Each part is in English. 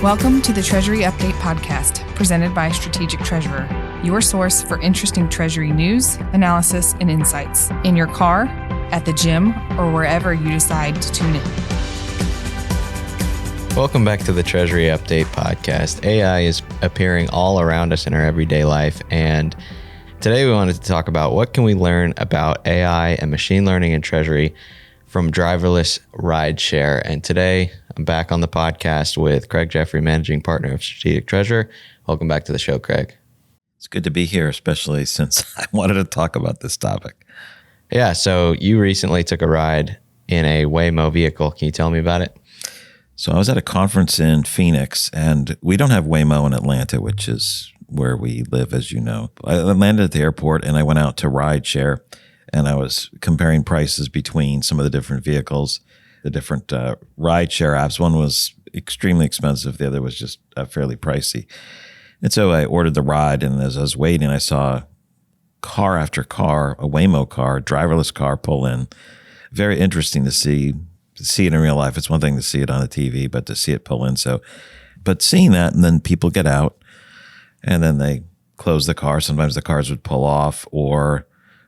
Welcome to the Treasury Update podcast, presented by Strategic Treasurer, your source for interesting Treasury news, analysis, and insights in your car, at the gym, or wherever you decide to tune in. Welcome back to the Treasury Update podcast. AI is appearing all around us in our everyday life, and today we wanted to talk about what can we learn about AI and machine learning in Treasury from driverless rideshare. And today I'm back on the podcast with Craig Jeffery, Managing Partner of Strategic Treasurer. Welcome back to the show, Craig. It's good to be here, especially since I wanted to talk about this topic. Yeah, so you recently took a ride in a Waymo vehicle. Can you tell me about it? So I was at a conference in Phoenix, and we don't have Waymo in Atlanta, which is where we live, as you know. I landed at the airport, and I went out to rideshare, and I was comparing prices between some of the different vehicles, the different rideshare apps. One was extremely expensive. The other was just fairly pricey. And so I ordered the ride, and as I was waiting, I saw car after car, a Waymo car, driverless car pull in. Very interesting to see it in real life. It's one thing to see it on the TV, but to see it pull in. But seeing that, and then people get out, and then they close the car. Sometimes the cars would pull off, or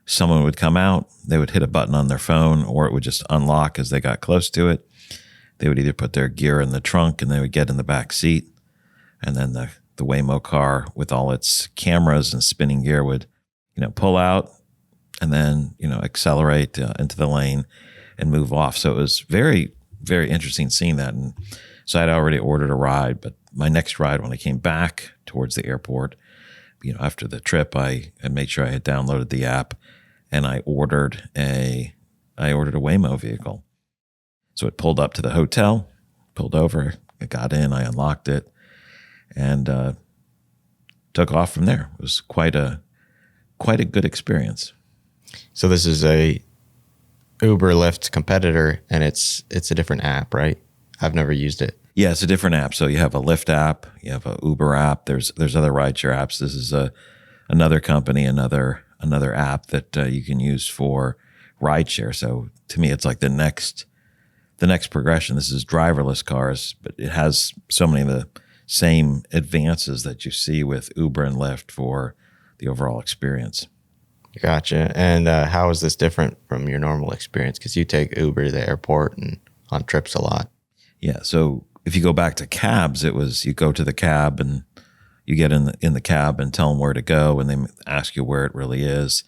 someone would come out. They would hit a button on their phone, or it would just unlock as they got close to it. They would either put their gear in the trunk, and they would get in the back seat, and then the Waymo car with all its cameras and spinning gear would, pull out, and then accelerate into the lane and move off. So it was very, very interesting seeing that. And so I'd already ordered a ride, but my next ride, when I came back towards the airport, after the trip, I made sure I had downloaded the app, and I ordered a Waymo vehicle. So it pulled up to the hotel, pulled over, I got in, I unlocked it, and took off from there. It was quite a good experience. So this is a Uber Lyft competitor, and it's a different app, right? I've never used it. Yeah, it's a different app. So you have a Lyft app, you have a Uber app. There's other rideshare apps. This is another company, another app that you can use for rideshare. So to me, it's like the next progression. This is driverless cars, but it has so many of the same advances that you see with Uber and Lyft for the overall experience. Gotcha. And how is this different from your normal experience? Because you take Uber to the airport and on trips a lot. Yeah. So if you go back to cabs, it was you go to the cab and you get in the cab and tell them where to go, and they ask you where it really is.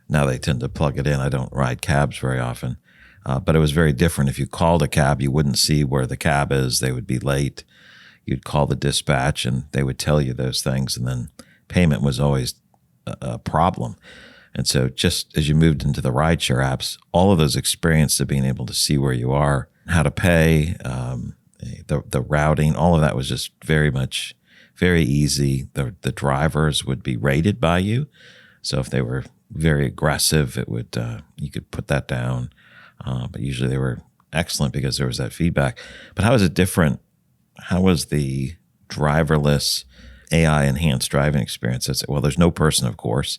Now they tend to plug it in. I don't ride cabs very often, but it was very different. If you called a cab, you wouldn't see where the cab is. They would be late. You'd call the dispatch, and they would tell you those things, and then payment was always a problem. And so just as you moved into the rideshare apps, all of those experiences of being able to see where you are, how to pay, the routing, all of that was just very easy. The drivers would be rated by you. So if they were very aggressive, it would you could put that down. But usually they were excellent because there was that feedback. But how is it different? How was the driverless AI-enhanced driving experience? Well, there's no person, of course.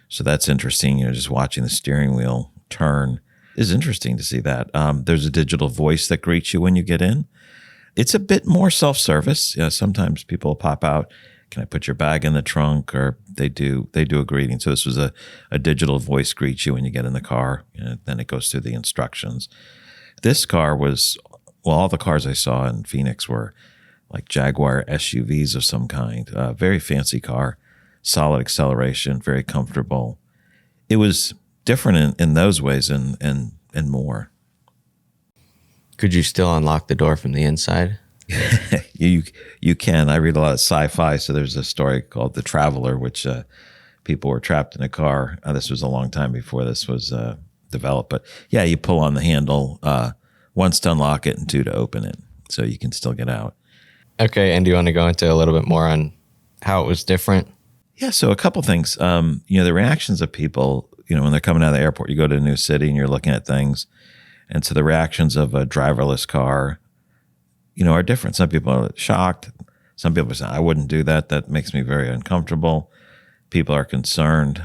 So that's interesting. Just watching the steering wheel turn is interesting to see that. There's a digital voice that greets you when you get in. It's a bit more self-service. Sometimes people pop out, "Can I put your bag in the trunk?" Or they do a greeting. So this was a digital voice greets you when you get in the car, and then it goes through the instructions. This car was, all the cars I saw in Phoenix were like Jaguar SUVs of some kind. Very fancy car. Solid acceleration, very comfortable. It was different in those ways and more. Could you still unlock the door from the inside? You can. I read a lot of sci-fi, so there's a story called The Traveler, which people were trapped in a car. This was a long time before this was developed. But yeah, you pull on the handle once to unlock it and two to open it, so you can still get out. Okay, and do you want to go into a little bit more on how it was different? Yeah, so a couple things. The reactions of people, when they're coming out of the airport, you go to a new city and you're looking at things. And so the reactions of a driverless car, are different. Some people are shocked. Some people say, "I wouldn't do that. That makes me very uncomfortable." People are concerned.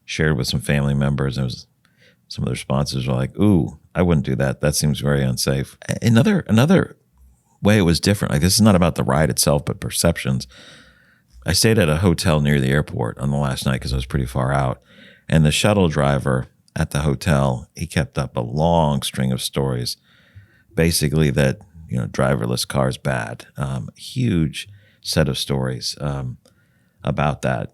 Shared with some family members. Some of the responses were like, "Ooh, I wouldn't do that. That seems very unsafe." Another way it was different. Like, this is not about the ride itself, but perceptions. I stayed at a hotel near the airport on the last night because I was pretty far out. And the shuttle driver at the hotel, he kept up a long string of stories, basically that, driverless cars bad. Huge set of stories about that.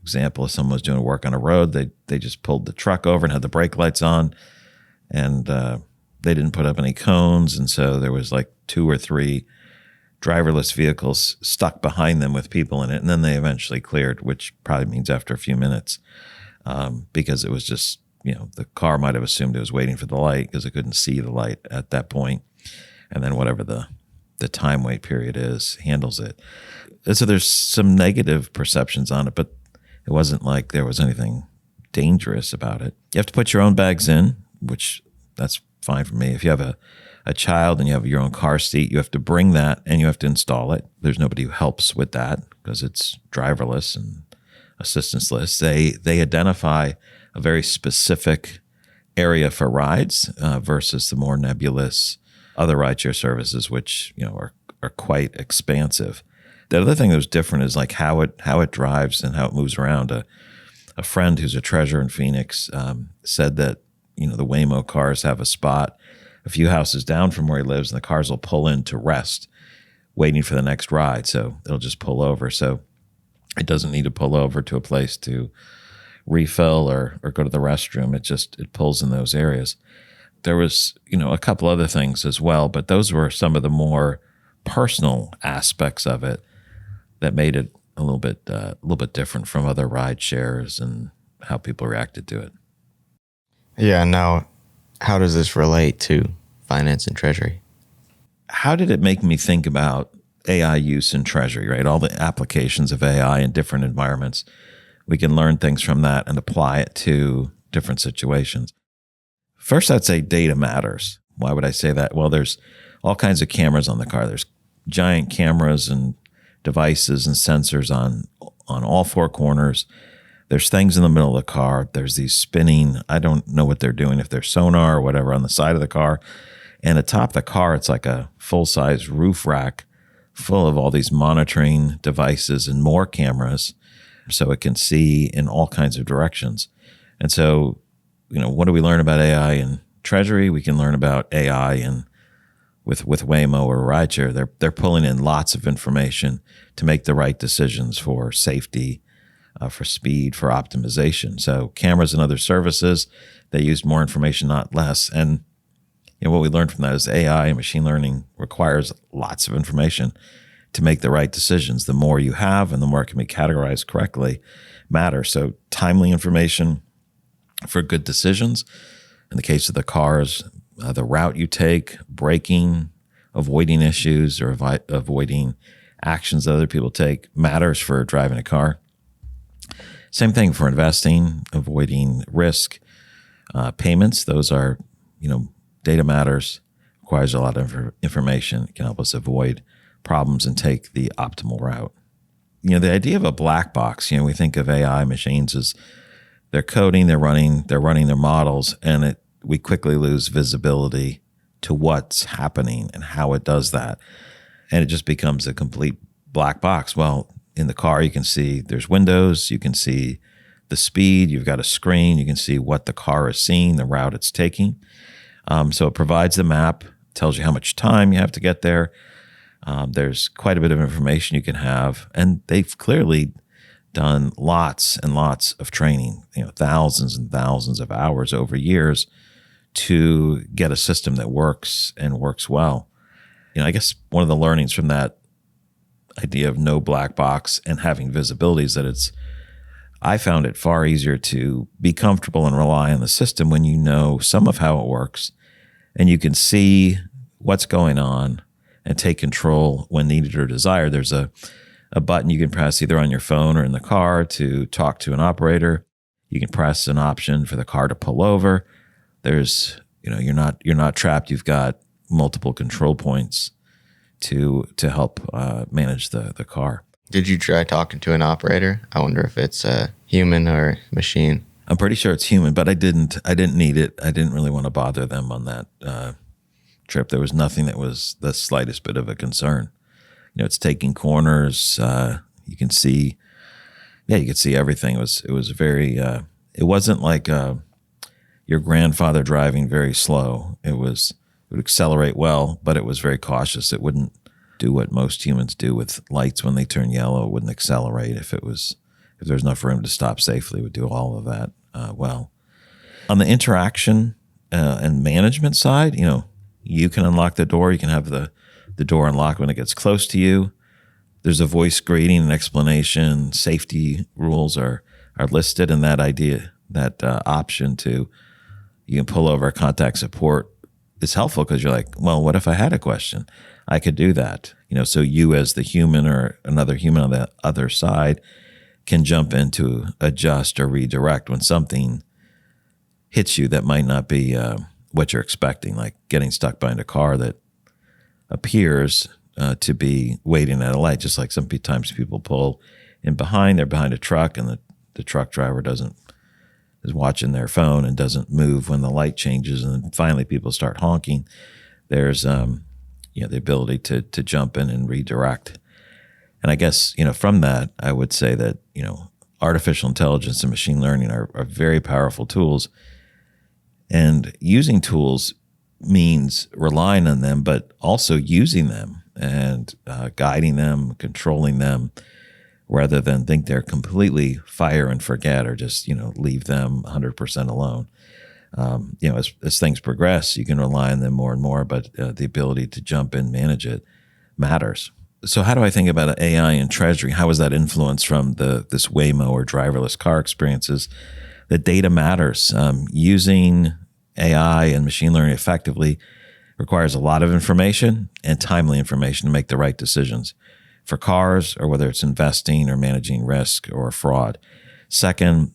Example, if someone was doing work on a road, they just pulled the truck over and had the brake lights on, and they didn't put up any cones, and so there was like 2 or 3 driverless vehicles stuck behind them with people in it, and then they eventually cleared, which probably means after a few minutes, because it was just, the car might have assumed it was waiting for the light because it couldn't see the light at that point, and then whatever the time wait period is handles it. And so there's some negative perceptions on it, but it wasn't like there was anything dangerous about it. You have to put your own bags in, which that's fine for me. If you have a child and you have your own car seat, you have to bring that and you have to install it. There's nobody who helps with that because it's driverless and assistance-less. They identify a very specific area for rides versus the more nebulous other rideshare services, which are quite expansive. The other thing that was different is like how it drives and how it moves around. A friend who's a treasurer in Phoenix said that the Waymo cars have a spot a few houses down from where he lives, and the cars will pull in to rest, waiting for the next ride. So it'll just pull over. So it doesn't need to pull over to a place to refill or go to the restroom. It pulls in those areas. There was, a couple other things as well, but those were some of the more personal aspects of it that made it a little bit different from other ride shares and how people reacted to it. Yeah. Now, how does this relate to finance and treasury? How did it make me think about AI use in treasury, right? All the applications of AI in different environments. We can learn things from that and apply it to different situations. First, I'd say data matters. Why would I say that? Well, there's all kinds of cameras on the car. There's giant cameras and devices and sensors on all 4 corners. There's things in the middle of the car. There's these spinning, I don't know what they're doing, if they're sonar or whatever, on the side of the car. And atop the car, it's like a full-size roof rack full of all these monitoring devices and more cameras so it can see in all kinds of directions. And so, what do we learn about AI in treasury? We can learn about AI in with Waymo or rideshare. They're pulling in lots of information to make the right decisions for safety, for speed, for optimization. So cameras and other services, they used more information, not less. And what we learned from that is AI and machine learning requires lots of information to make the right decisions. The more you have and the more it can be categorized correctly matters. So timely information for good decisions. In the case of the cars, the route you take, braking, avoiding issues or avoiding actions that other people take matters for driving a car. Same thing for investing, avoiding risk. Payments, those are, data matters, requires a lot of information. It can help us avoid problems and take the optimal route. The idea of a black box, we think of AI machines as they're coding, they're running their models, and we quickly lose visibility to what's happening and how it does that. And it just becomes a complete black box. Well, in the car, you can see there's windows, you can see the speed, you've got a screen, you can see what the car is seeing, the route it's taking. So it provides the map, tells you how much time you have to get there. There's quite a bit of information you can have. And they've clearly done lots and lots of training, thousands and thousands of hours over years to get a system that works and works well. I guess one of the learnings from that idea of no black box and having visibility is that I found it far easier to be comfortable and rely on the system when you know some of how it works and you can see what's going on and take control when needed or desired. There's a button you can press either on your phone or in the car to talk to an operator. You can press an option for the car to pull over. There's, you're not trapped. You've got multiple control points to help manage the car. Did you try talking to an operator? I wonder if it's a human or machine. I'm pretty sure it's human, but I didn't need it. I didn't really want to bother them on that trip. There was nothing that was the slightest bit of a concern. It's taking corners. You can see, you could see everything. It was very, it wasn't like your grandfather driving very slow. It would accelerate well, but it was very cautious. It wouldn't do what most humans do with lights when they turn yellow. It wouldn't accelerate if there's enough room to stop safely. It would do all of that well. On the interaction and management side, you can unlock the door. You can have the door unlocked when it gets close to you. There's a voice greeting and explanation. Safety rules are listed, and that option to you can pull over contact support is helpful because you're like, well, what if I had a question? I could do that. So you as the human or another human on the other side can jump in to adjust or redirect when something hits you that might not be what you're expecting, like getting stuck behind a car that appears to be waiting at a light. Just like sometimes people pull in behind, they're behind a truck, and the truck driver is watching their phone and doesn't move when the light changes, and then finally people start honking. There's the ability to jump in and redirect. And I guess from that, I would say that artificial intelligence and machine learning are very powerful tools. And using tools means relying on them, but also using them and guiding them, controlling them, rather than think they're completely fire and forget or just, leave them 100% alone. As things progress, you can rely on them more and more, but the ability to jump in, manage it matters. So how do I think about AI and Treasury? How is that influenced from this Waymo or driverless car experiences? The data matters. Using AI and machine learning effectively requires a lot of information and timely information to make the right decisions for cars, or whether it's investing or managing risk or fraud. Second,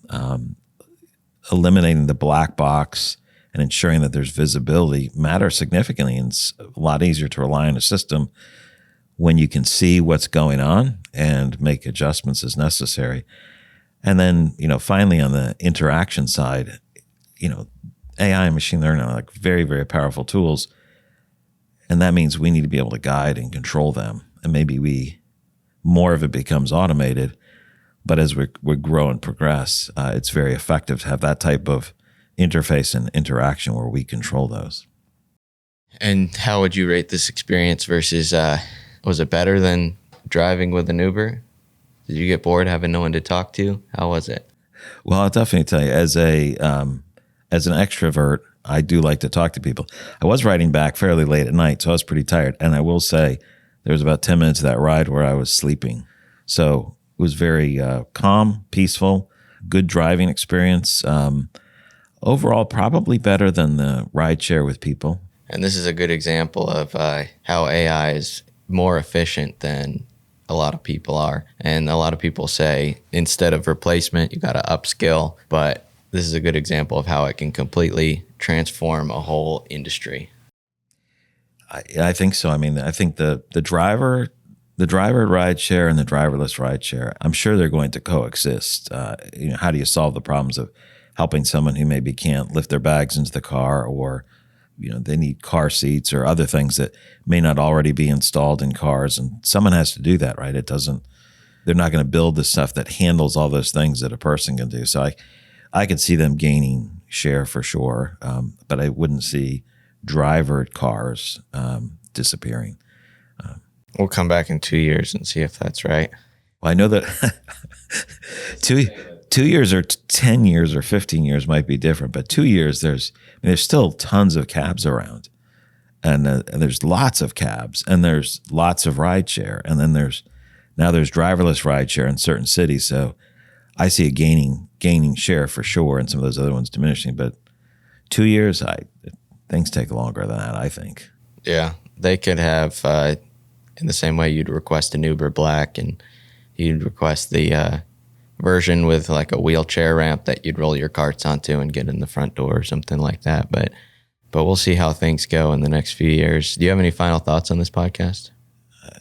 eliminating the black box and ensuring that there's visibility matters significantly. And it's a lot easier to rely on a system when you can see what's going on and make adjustments as necessary. And then, finally on the interaction side, AI and machine learning are like very, very powerful tools. And that means we need to be able to guide and control them. And maybe more of it becomes automated, but as we grow and progress, it's very effective to have that type of interface and interaction where we control those. And how would you rate this experience versus, was it better than driving with an Uber? Did you get bored having no one to talk to? How was it? Well, I'll definitely tell you, as an extrovert, I do like to talk to people. I was riding back fairly late at night, so I was pretty tired. And I will say there was about 10 minutes of that ride where I was sleeping. So it was very calm, peaceful, good driving experience. Overall, probably better than the ride share with people. And this is a good example of how AI is more efficient than a lot of people are. And a lot of people say instead of replacement, you got to upskill. But this is a good example of how it can completely transform a whole industry. I think so. I mean, I think the driver ride share and the driverless ride share, I'm sure they're going to coexist. How do you solve the problems of helping someone who maybe can't lift their bags into the car, or they need car seats or other things that may not already be installed in cars, and someone has to do that, right? They're not going to build the stuff that handles all those things that a person can do. So I could see them gaining share for sure, but I wouldn't see drivered cars disappearing. We'll come back in 2 years and see if that's right. Well, I know that 2 years or 10 years or 15 years might be different, but 2 years, there's still tons of cabs around, and there's lots of cabs, and there's lots of rideshare, and then there's driverless rideshare in certain cities. So I see it gaining share for sure, and some of those other ones diminishing. But 2 years, things take longer than that, I think. Yeah, they could have in the same way you'd request an Uber Black, and you'd request the version with like a wheelchair ramp that you'd roll your carts onto and get in the front door or something like that. But we'll see how things go in the next few years. Do you have any final thoughts on this podcast?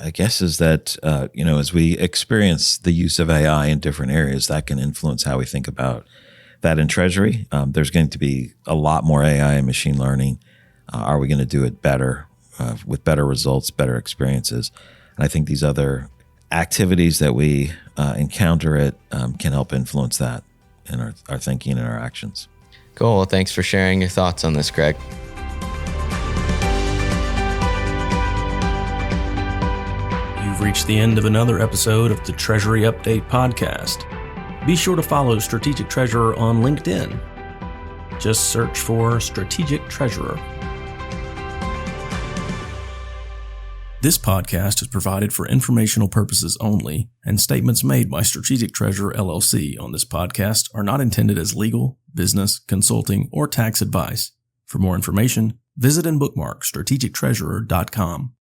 I guess is that, as we experience the use of AI in different areas, that can influence how we think about that in Treasury. There's going to be a lot more AI and machine learning Are we going to do it better with better results, better experiences? And I think these other activities that we encounter can help influence that in our thinking and our actions. Cool. Well, thanks for sharing your thoughts on this, Greg. You've reached the end of another episode of the Treasury Update podcast. Be sure to follow Strategic Treasurer on LinkedIn. Just search for Strategic Treasurer. This podcast is provided for informational purposes only, and statements made by Strategic Treasurer LLC on this podcast are not intended as legal, business, consulting, or tax advice. For more information, visit and bookmark strategictreasurer.com.